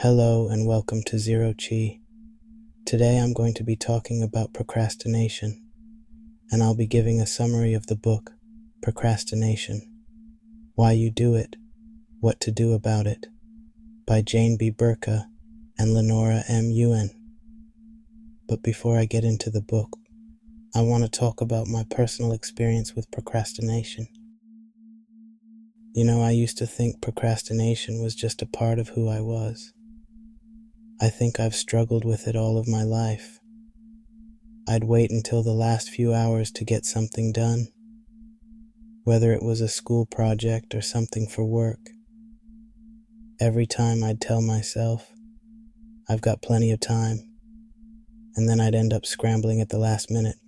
Hello and welcome to Zero Chi. Today I'm going to be talking about procrastination, and I'll be giving a summary of the book, Procrastination, Why You Do It, What to Do About It, by Burka and Lenora M. Yuen. But before I get into the book, I want to talk about my personal experience with procrastination. I used to think procrastination was just a part of who I was. I think I've struggled with it all of my life. I'd wait until the last few hours to get something done, whether it was a school project or something for work. Every time I'd tell myself, I've got plenty of time, and then I'd end up scrambling at the last minute,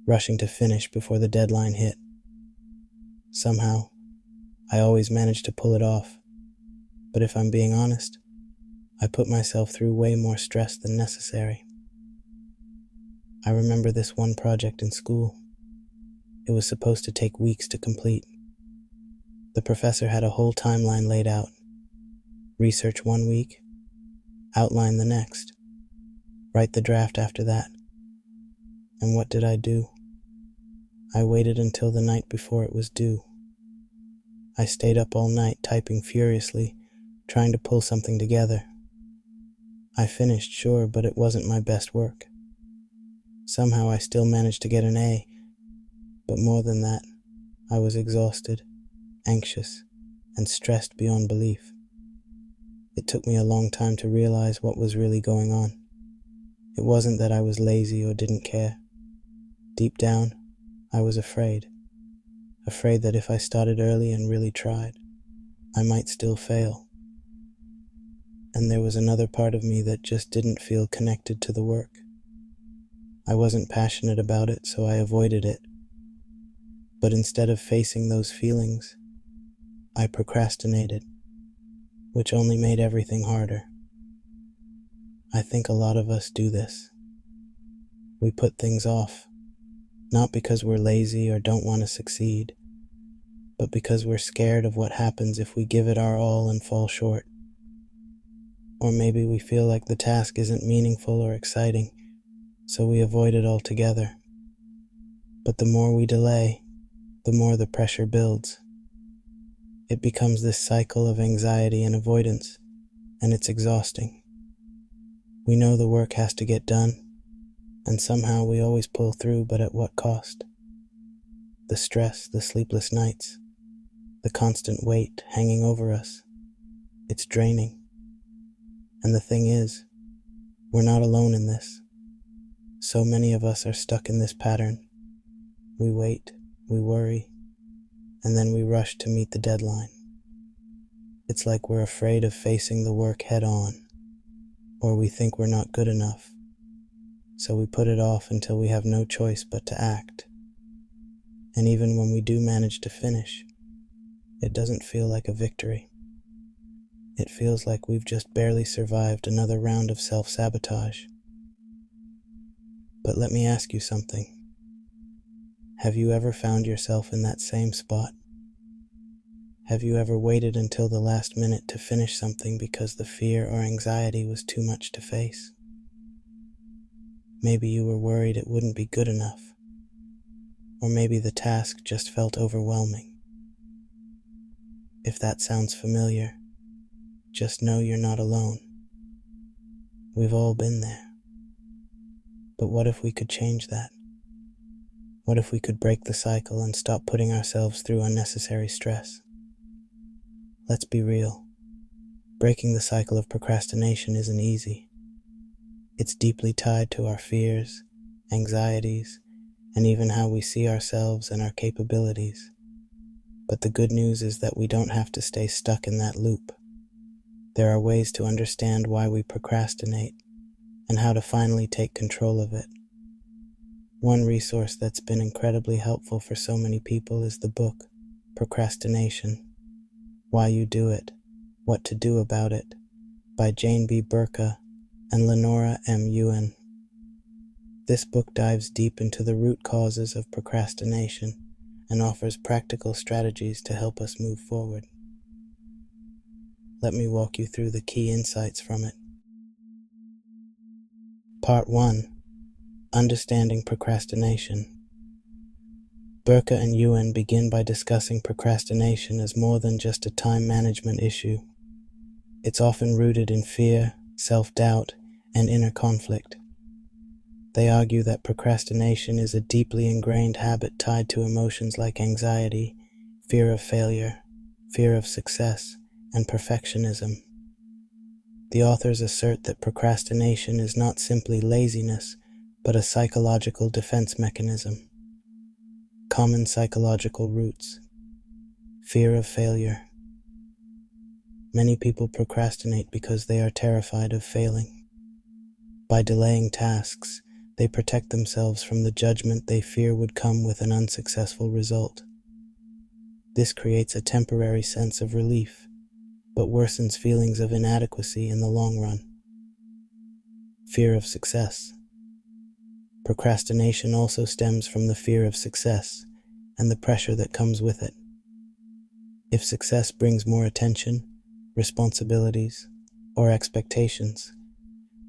rushing to finish before the deadline hit. Somehow, I always managed to pull it off, but if I'm being honest, I put myself through way more stress than necessary. I remember this one project in school. It was supposed to take weeks to complete. The professor had a whole timeline laid out. Research 1 week, outline the next, write the draft after that. And what did I do? I waited until the night before it was due. I stayed up all night typing furiously, trying to pull something together. I finished, sure, but it wasn't my best work. Somehow I still managed to get an A, but more than that, I was exhausted, anxious, and stressed beyond belief. It took me a long time to realize what was really going on. It wasn't that I was lazy or didn't care. Deep down, I was afraid that if I started early and really tried, I might still fail. And there was another part of me that just didn't feel connected to the work. I wasn't passionate about it, so I avoided it. But instead of facing those feelings, I procrastinated, which only made everything harder. I think a lot of us do this. We put things off, not because we're lazy or don't want to succeed, but because we're scared of what happens if we give it our all and fall short. Or maybe we feel like the task isn't meaningful or exciting, so we avoid it altogether. But the more we delay, the more the pressure builds. It becomes this cycle of anxiety and avoidance, and it's exhausting. We know the work has to get done, and somehow we always pull through, but at what cost? The stress, the sleepless nights, the constant weight hanging over us. It's draining. And the thing is, we're not alone in this. So many of us are stuck in this pattern. We wait, we worry, and then we rush to meet the deadline. It's like we're afraid of facing the work head on, or we think we're not good enough, so we put it off until we have no choice but to act. And even when we do manage to finish, it doesn't feel like a victory. It feels like we've just barely survived another round of self-sabotage. But let me ask you something. Have you ever found yourself in that same spot? Have you ever waited until the last minute to finish something because the fear or anxiety was too much to face? Maybe you were worried it wouldn't be good enough, or maybe the task just felt overwhelming. If that sounds familiar, just know you're not alone. We've all been there. But what if we could change that? What if we could break the cycle and stop putting ourselves through unnecessary stress? Let's be real. Breaking the cycle of procrastination isn't easy. It's deeply tied to our fears, anxieties, and even how we see ourselves and our capabilities. But the good news is that we don't have to stay stuck in that loop. There are ways to understand why we procrastinate and how to finally take control of it. One resource that's been incredibly helpful for so many people is the book, Procrastination, Why You Do It, What to Do About It, by Burka and Lenora M. Yuen. This book dives deep into the root causes of procrastination and offers practical strategies to help us move forward. let me walk you through the key insights from it. Part 1. Understanding Procrastination. Burka and Yuen begin by discussing procrastination as more than just a time management issue. It's often rooted in fear, self-doubt, and inner conflict. They argue that procrastination is a deeply ingrained habit tied to emotions like anxiety, fear of failure, fear of success, and perfectionism. The authors assert that procrastination is not simply laziness, but a psychological defense mechanism. Common psychological roots. Fear of failure. Many people procrastinate because they are terrified of failing. By delaying tasks, they protect themselves from the judgment they fear would come with an unsuccessful result. This creates a temporary sense of relief, but worsens feelings of inadequacy in the long run. Fear of success. Procrastination also stems from the fear of success and the pressure that comes with it. If success brings more attention, responsibilities, or expectations,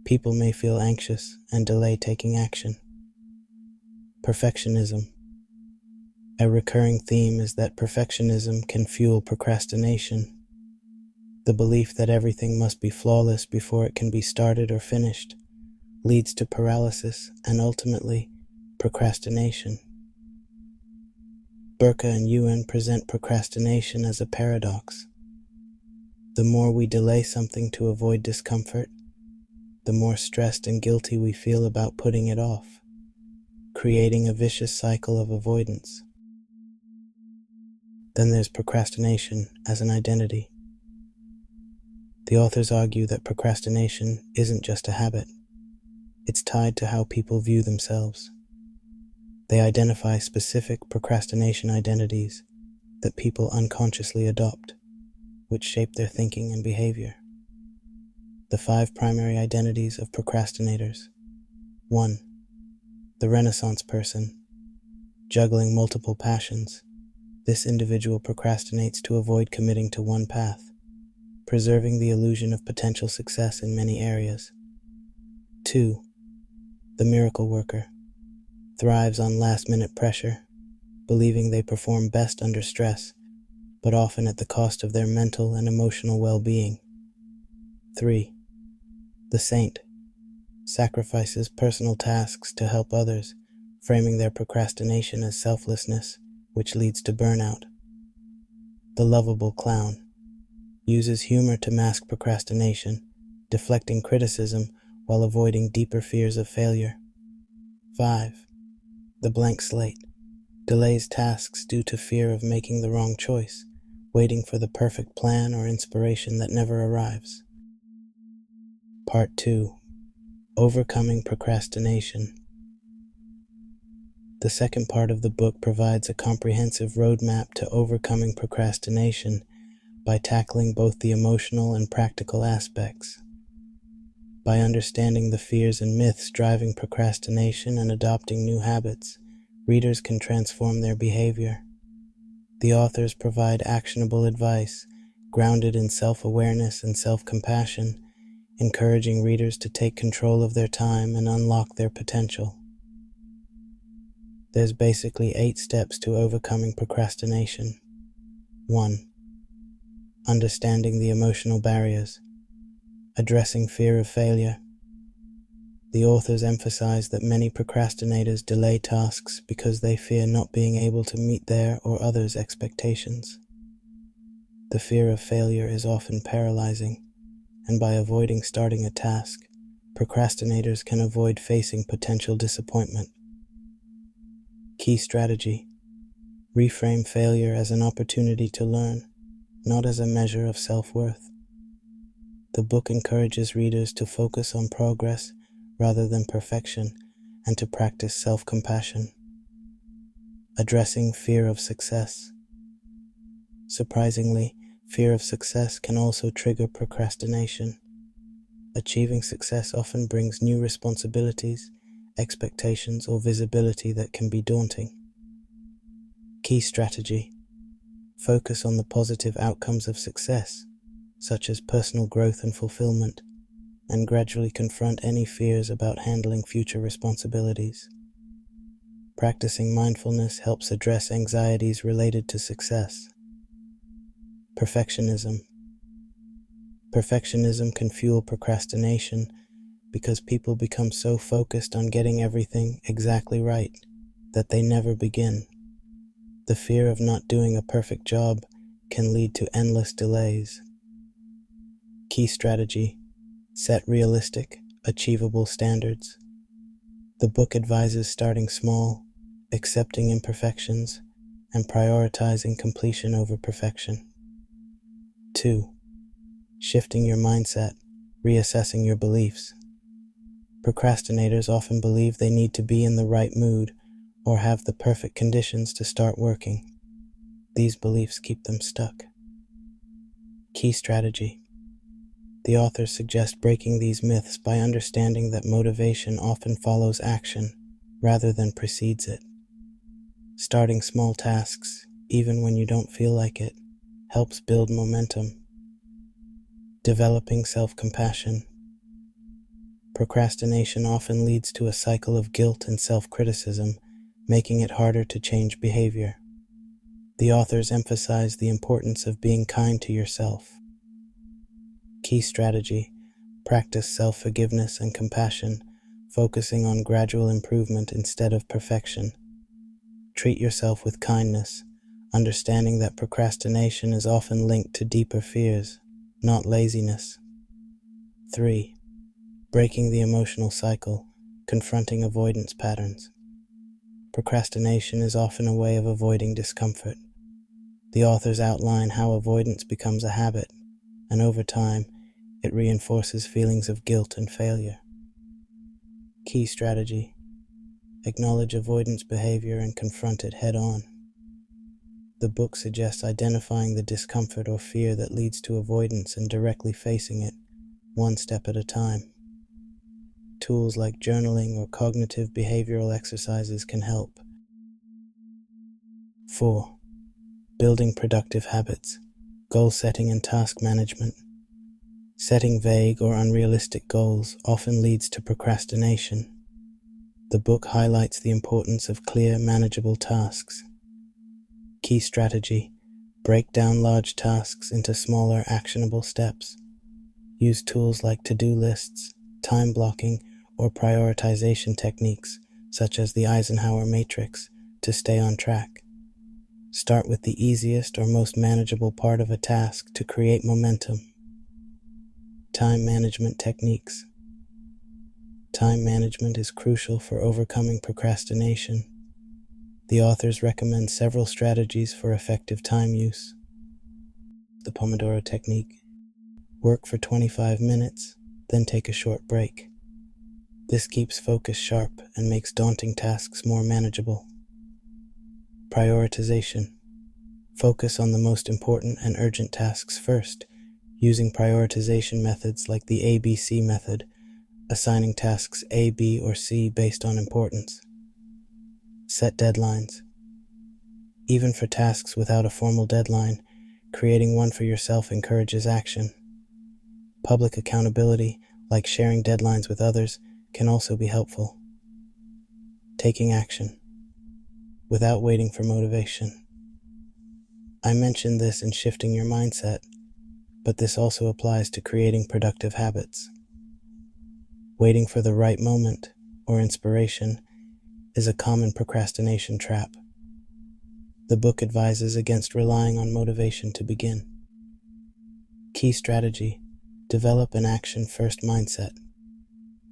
people may feel anxious and delay taking action. Perfectionism. A recurring theme is that perfectionism can fuel procrastination. The belief that everything must be flawless before it can be started or finished leads to paralysis and ultimately procrastination. Burka and Yuen present procrastination as a paradox. The more we delay something to avoid discomfort, the more stressed and guilty we feel about putting it off, creating a vicious cycle of avoidance. Then there's procrastination as an identity. The authors argue that procrastination isn't just a habit. It's tied to how people view themselves. They identify specific procrastination identities that people unconsciously adopt, which shape their thinking and behavior. The 5 primary identities of procrastinators. 1. The Renaissance person. Juggling multiple passions. This individual procrastinates to avoid committing to one path, preserving the illusion of potential success in many areas. 2. The miracle worker. Thrives on last-minute pressure, believing they perform best under stress, but often at the cost of their mental and emotional well-being. 3. The saint. Sacrifices personal tasks to help others, framing their procrastination as selflessness, which leads to burnout. The lovable clown. Uses humor to mask procrastination, deflecting criticism while avoiding deeper fears of failure. 5. The blank slate. Delays tasks due to fear of making the wrong choice, waiting for the perfect plan or inspiration that never arrives. Part 2. Overcoming Procrastination. The second part of the book provides a comprehensive roadmap to overcoming procrastination by tackling both the emotional and practical aspects. By understanding the fears and myths driving procrastination and adopting new habits, readers can transform their behavior. The authors provide actionable advice, grounded in self-awareness and self-compassion, encouraging readers to take control of their time and unlock their potential. There's basically 8 steps to overcoming procrastination. 1. Understanding the emotional barriers. Addressing fear of failure. The authors emphasize that many procrastinators delay tasks because they fear not being able to meet their or others' expectations. The fear of failure is often paralyzing, and by avoiding starting a task, procrastinators can avoid facing potential disappointment. Key strategy: reframe failure as an opportunity to learn, not as a measure of self-worth. The book encourages readers to focus on progress rather than perfection and to practice self-compassion. Addressing fear of success. Surprisingly, fear of success can also trigger procrastination. Achieving success often brings new responsibilities, expectations, or visibility that can be daunting. Key strategy: focus on the positive outcomes of success, such as personal growth and fulfillment, and gradually confront any fears about handling future responsibilities. Practicing mindfulness helps address anxieties related to success. Perfectionism. Perfectionism can fuel procrastination because people become so focused on getting everything exactly right that they never begin. The fear of not doing a perfect job can lead to endless delays. Key strategy: set realistic, achievable standards. The book advises starting small, accepting imperfections, and prioritizing completion over perfection. 2. Shifting your mindset, reassessing your beliefs. Procrastinators often believe they need to be in the right mood or have the perfect conditions to start working. These beliefs keep them stuck. Key strategy: the authors suggest breaking these myths by understanding that motivation often follows action rather than precedes it. Starting small tasks, even when you don't feel like it, helps build momentum. Developing self-compassion. Procrastination often leads to a cycle of guilt and self-criticism, making it harder to change behavior. The authors emphasize the importance of being kind to yourself. Key strategy: practice self-forgiveness and compassion, focusing on gradual improvement instead of perfection. Treat yourself with kindness, understanding that procrastination is often linked to deeper fears, not laziness. 3. Breaking the emotional cycle, confronting avoidance patterns. Procrastination is often a way of avoiding discomfort. The authors outline how avoidance becomes a habit, and over time, it reinforces feelings of guilt and failure. Key strategy: acknowledge avoidance behavior and confront it head-on. The book suggests identifying the discomfort or fear that leads to avoidance and directly facing it, one step at a time. Tools like journaling or cognitive behavioral exercises can help. 4. Building productive habits, goal setting and task management. Setting vague or unrealistic goals often leads to procrastination. The book highlights the importance of clear, manageable tasks. Key strategy: break down large tasks into smaller, actionable steps. Use tools like to-do lists, time blocking, or prioritization techniques, such as the Eisenhower matrix, to stay on track. Start with the easiest or most manageable part of a task to create momentum. Time management techniques. Time management is crucial for overcoming procrastination. The authors recommend several strategies for effective time use. The Pomodoro technique. Work for 25 minutes, then take a short break. This keeps focus sharp and makes daunting tasks more manageable. Prioritization. Focus on the most important and urgent tasks first, using prioritization methods like the ABC method, assigning tasks A, B, or C based on importance. Set deadlines. Even for tasks without a formal deadline, creating one for yourself encourages action. Public accountability, like sharing deadlines with others, can also be helpful. Taking action without waiting for motivation. I mentioned this in shifting your mindset, but this also applies to creating productive habits. Waiting for the right moment or inspiration is a common procrastination trap. The book advises against relying on motivation to begin. Key strategy: develop an action-first mindset.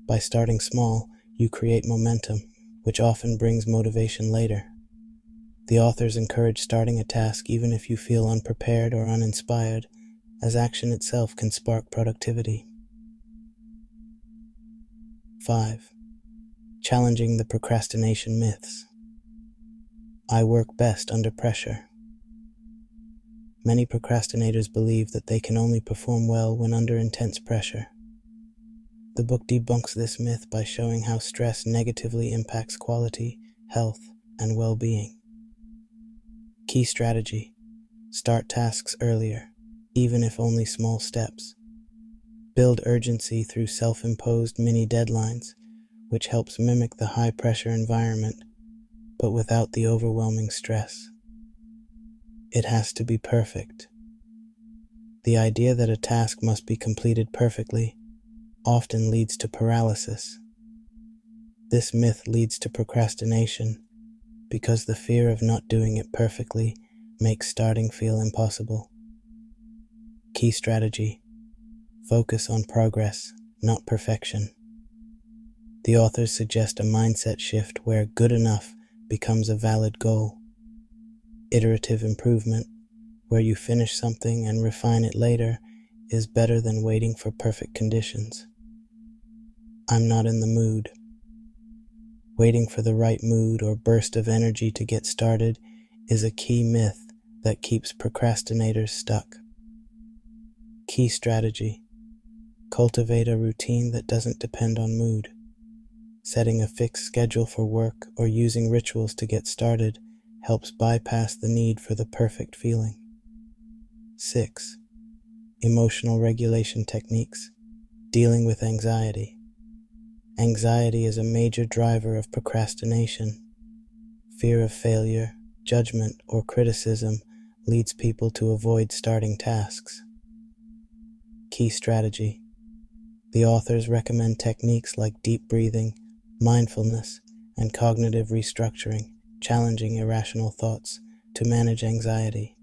By starting small, you create momentum, which often brings motivation later. The authors encourage starting a task even if you feel unprepared or uninspired, as action itself can spark productivity. 5. Challenging the procrastination myths. I work best under pressure. Many procrastinators believe that they can only perform well when under intense pressure. The book debunks this myth by showing how stress negatively impacts quality, health, and well-being. Key strategy: start tasks earlier. even if only small steps. Build urgency through self-imposed mini deadlines, which helps mimic the high-pressure environment, but without the overwhelming stress. It has to be perfect. The idea that a task must be completed perfectly often leads to paralysis. This myth leads to procrastination because the fear of not doing it perfectly makes starting feel impossible. Key strategy: focus on progress, not perfection. The authors suggest a mindset shift where good enough becomes a valid goal. Iterative improvement, where you finish something and refine it later, is better than waiting for perfect conditions. I'm not in the mood. Waiting for the right mood or burst of energy to get started is a key myth that keeps procrastinators stuck. Key strategy: cultivate a routine that doesn't depend on mood. Setting a fixed schedule for work or using rituals to get started helps bypass the need for the perfect feeling. 6. Emotional regulation techniques. Dealing with anxiety. Anxiety is a major driver of procrastination. Fear of failure, judgment, or criticism leads people to avoid starting tasks. Key strategy: the authors recommend techniques like deep breathing, mindfulness, and cognitive restructuring, challenging irrational thoughts, to manage anxiety.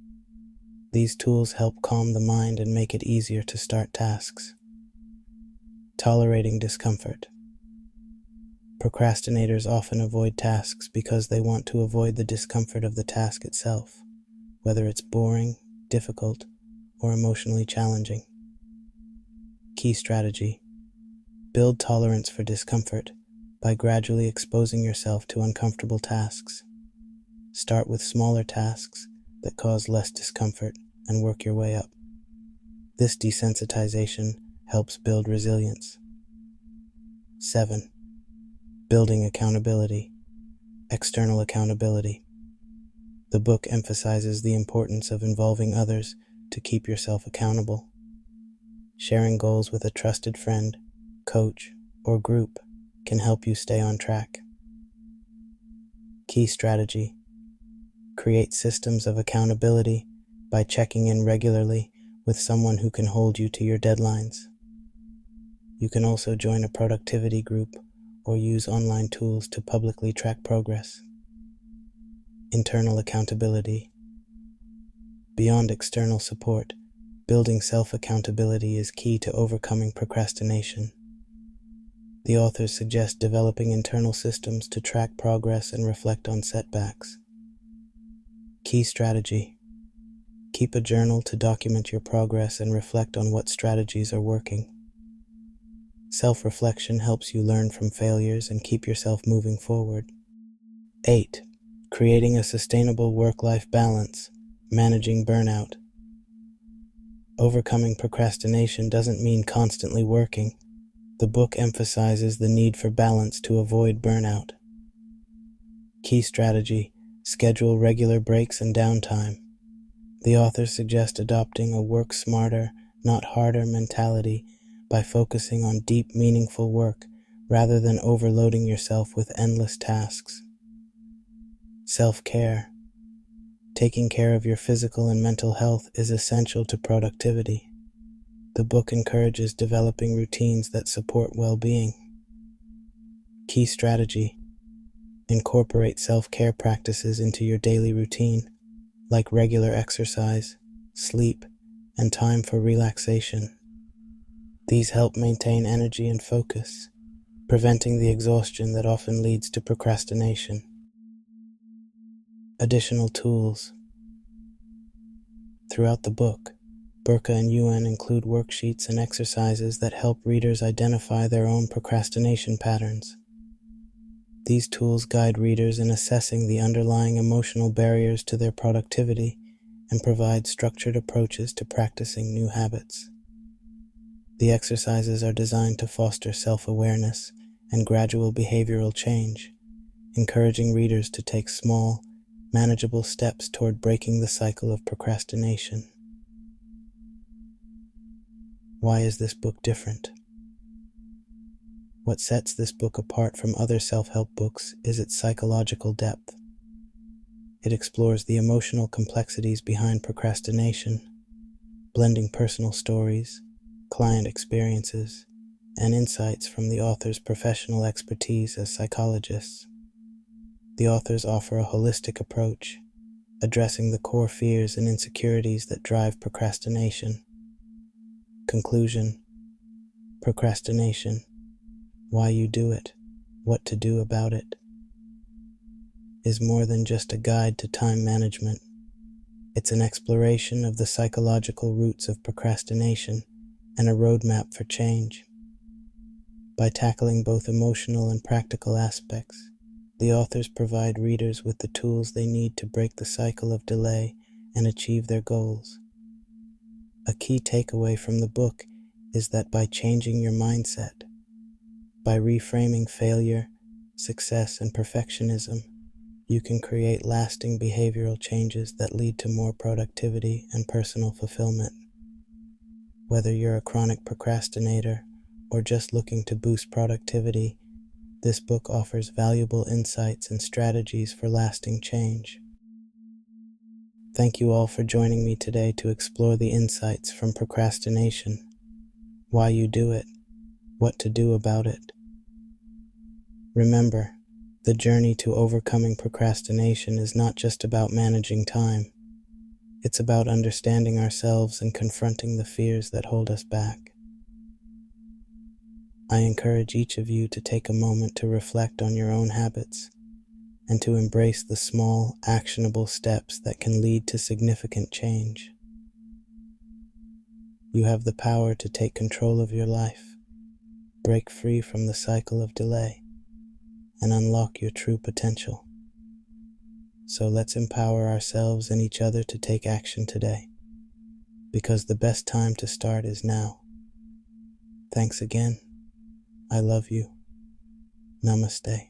These tools help calm the mind and make it easier to start tasks. Tolerating discomfort. Procrastinators often avoid tasks because they want to avoid the discomfort of the task itself, whether it's boring, difficult, or emotionally challenging. Key strategy: build tolerance for discomfort by gradually exposing yourself to uncomfortable tasks. Start with smaller tasks that cause less discomfort and work your way up. This desensitization helps build resilience. 7. Building accountability. External accountability. The book emphasizes the importance of involving others to keep yourself accountable. Sharing goals with a trusted friend, coach, or group can help you stay on track. Key strategy: create systems of accountability by checking in regularly with someone who can hold you to your deadlines. You can also join a productivity group or use online tools to publicly track progress. Internal accountability. Beyond external support, building self-accountability is key to overcoming procrastination. The authors suggest developing internal systems to track progress and reflect on setbacks. Key strategy: keep a journal to document your progress and reflect on what strategies are working. Self-reflection helps you learn from failures and keep yourself moving forward. 8. Creating a sustainable work-life balance, managing burnout. Overcoming procrastination doesn't mean constantly working. The book emphasizes the need for balance to avoid burnout. Key strategy: schedule regular breaks and downtime. The authors suggest adopting a work smarter, not harder mentality by focusing on deep, meaningful work rather than overloading yourself with endless tasks. Self-care. Taking care of your physical and mental health is essential to productivity. The book encourages developing routines that support well-being. Key strategy: incorporate self-care practices into your daily routine, like regular exercise, sleep, and time for relaxation. These help maintain energy and focus, preventing the exhaustion that often leads to procrastination. Additional tools. Throughout the book, Burka and Yuen include worksheets and exercises that help readers identify their own procrastination patterns. These tools guide readers in assessing the underlying emotional barriers to their productivity and provide structured approaches to practicing new habits. The exercises are designed to foster self-awareness and gradual behavioral change, encouraging readers to take small, manageable steps toward breaking the cycle of procrastination. Why is this book different? What sets this book apart from other self-help books is its psychological depth. It explores the emotional complexities behind procrastination, blending personal stories, client experiences, and insights from the author's professional expertise as psychologists. The authors offer a holistic approach, addressing the core fears and insecurities that drive procrastination. Conclusion: Procrastination. Why you do it, what to do about it, is more than just a guide to time management. It's an exploration of the psychological roots of procrastination and a roadmap for change. By tackling both emotional and practical aspects, the authors provide readers with the tools they need to break the cycle of delay and achieve their goals. A key takeaway from the book is that by changing your mindset, by reframing failure, success, and perfectionism, you can create lasting behavioral changes that lead to more productivity and personal fulfillment. Whether you're a chronic procrastinator or just looking to boost productivity, this book offers valuable insights and strategies for lasting change. Thank you all for joining me today to explore the insights from Procrastination, why you do it, what to do about it. Remember, the journey to overcoming procrastination is not just about managing time. It's about understanding ourselves and confronting the fears that hold us back. I encourage each of you to take a moment to reflect on your own habits and to embrace the small, actionable steps that can lead to significant change. You have the power to take control of your life, break free from the cycle of delay, and unlock your true potential. So let's empower ourselves and each other to take action today, because the best time to start is now. Thanks again. I love you. Namaste.